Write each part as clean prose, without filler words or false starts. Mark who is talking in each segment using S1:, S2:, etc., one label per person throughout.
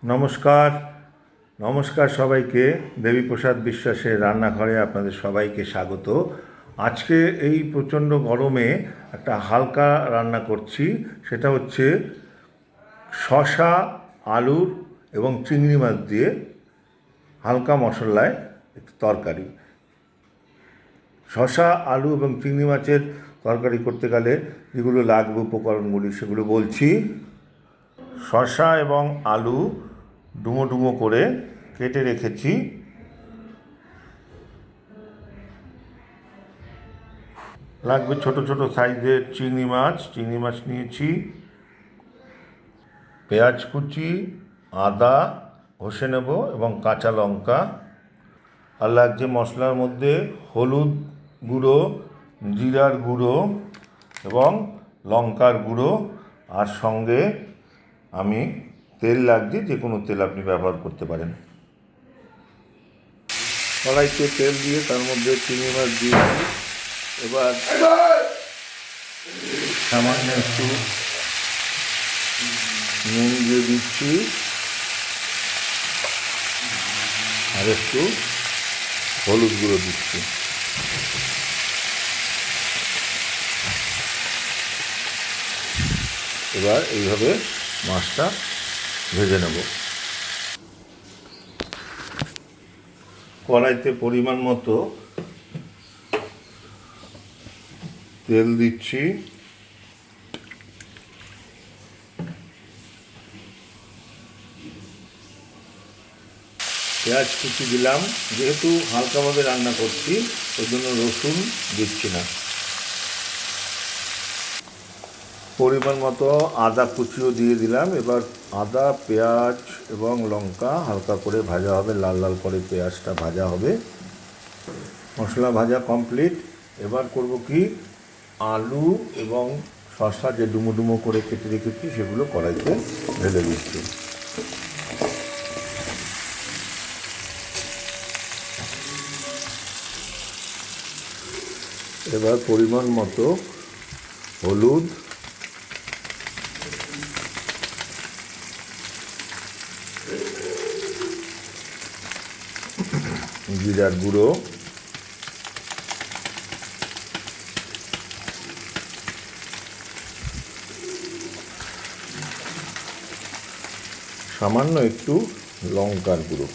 S1: নমস্কার নমস্কার সবাইকে। দেবীপ্রসাদ বিশ্বাসের রান্নাঘরে আপনাদের সবাইকে স্বাগত। আজকে এই প্রচণ্ড গরমে একটা হালকা রান্না করছি, সেটা হচ্ছে শসা, আলুর এবং চিংড়ি মাছ দিয়ে হালকা মশলায় একটু তরকারি। শসা, আলু এবং চিংড়ি মাছের তরকারি করতে গেলে যেগুলো লাগবে উপকরণগুলি সেগুলো বলছি। শসা এবং আলু ডুমো ডুমো করে কেটে রেখেছি। লাগবে ছোট ছোট সাইজের চিংড়ি মাছ নিয়েছি, পেঁয়াজ কুচি, আদা ঘষে নেব এবং কাঁচা লঙ্কা। আর লাগছে মশলার মধ্যে হলুদ গুঁড়ো, জিরার গুঁড়ো এবং লঙ্কার গুঁড়ো। আর সঙ্গে আমি তেল লাগছে, যে কোনো তেল আপনি ব্যবহার করতে পারেন। কড়াইতে তেল দিয়ে তার মধ্যে চিংড়ি মাছ দিয়ে এবার সামান্য একটু নুন দিয়ে দিচ্ছি আর একটু হলুদ গুঁড়ো দিচ্ছি। এবার এইভাবে মাছটা ভেজে নেব। কড়াইতে পরিমাণ মতো তেল দিচ্ছি, পেঁয়াজ কুচি দিলাম। যেহেতু হালকাভাবে রান্না করছি ওই জন্য রসুন দিচ্ছি না। পরিমাণ মতো আদা কুচিও দিয়ে দিলাম। এবার আদা, পেঁয়াজ এবং লঙ্কা হালকা করে ভাজা হবে, লাল লাল করে পেঁয়াজটা ভাজা হবে। মশলা ভাজা কমপ্লিট। এবার করব কি, আলু এবং শসা যে ডুমো ডুমো করে কেটে রেখেছি সেগুলো কড়াইতে ঢেলে দিচ্ছি। এবার পরিমাণ মতো হলুদ, জিরার গুঁড়ো, সামান্য একটু লঙ্কার গুঁড়ো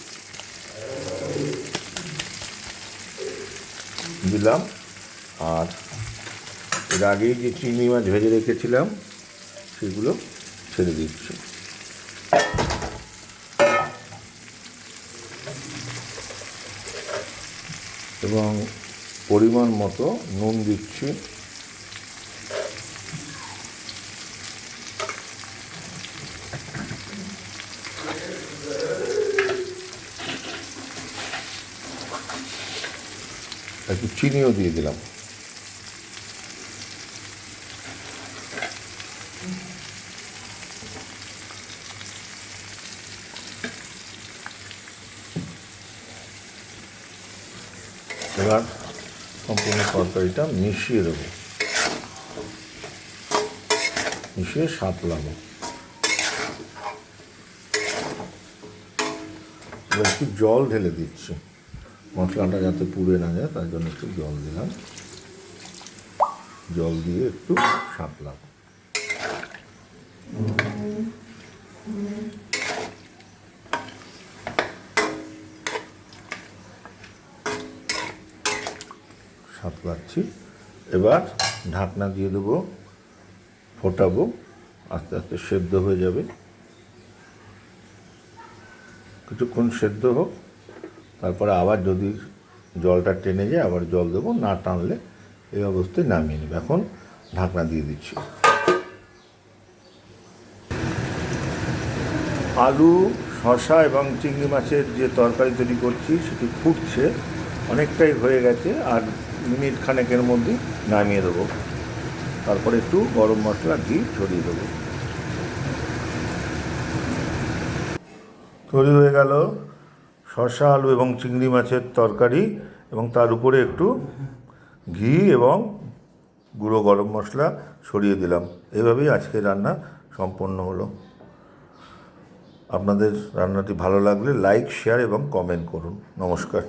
S1: দিলাম। আর এর আগেই যে চিংড়ি মাছ ভেজে রেখেছিলাম সেগুলো ছেড়ে দিচ্ছি। এবং পরিমাণ মতো নুন দিচ্ছি। একটু চিনিও দিয়ে দিলাম। এবার সম্পূর্ণ তরকারিটা মিশিয়ে দেবো, মিশিয়ে সাঁতলাবো। এবার একটু জল ঢেলে দিচ্ছি, মশলাটা যাতে পুড়ে না যায় তার জন্য একটু জল দিলাম। জল দিয়ে একটু সাঁতলাবো। সাঁতলাচ্ছি। এবার ঢাকনা দিয়ে দেবো, ফোটাবো, আস্তে আস্তে সেদ্ধ হয়ে যাবে। কিছুক্ষণ সেদ্ধ হোক, তারপরে আবার যদি জলটা টেনে যায় আবার জল দেবো, না টানলে এই অবস্থায় নামিয়ে নেবে। এখন ঢাকনা দিয়ে দিচ্ছি। আলু, শসা এবং চিংড়ি মাছের যে তরকারি তৈরি করছি সেটি ফুটছে, অনেকটাই হয়ে গেছে। আর মিনিট খানেকের মধ্যে নামিয়ে দেবো। তারপরে একটু গরম মশলা ঘি ছড়িয়ে দেবো। তৈরি হয়ে গেল শসা, আলু এবং চিংড়ি মাছের তরকারি, এবং তার উপরে একটু ঘি এবং গুঁড়ো গরম মশলা ছড়িয়ে দিলাম। এভাবেই আজকে রান্না সম্পন্ন হলো। আপনাদের রান্নাটি ভালো লাগলে লাইক, শেয়ার এবং কমেন্ট করুন। নমস্কার।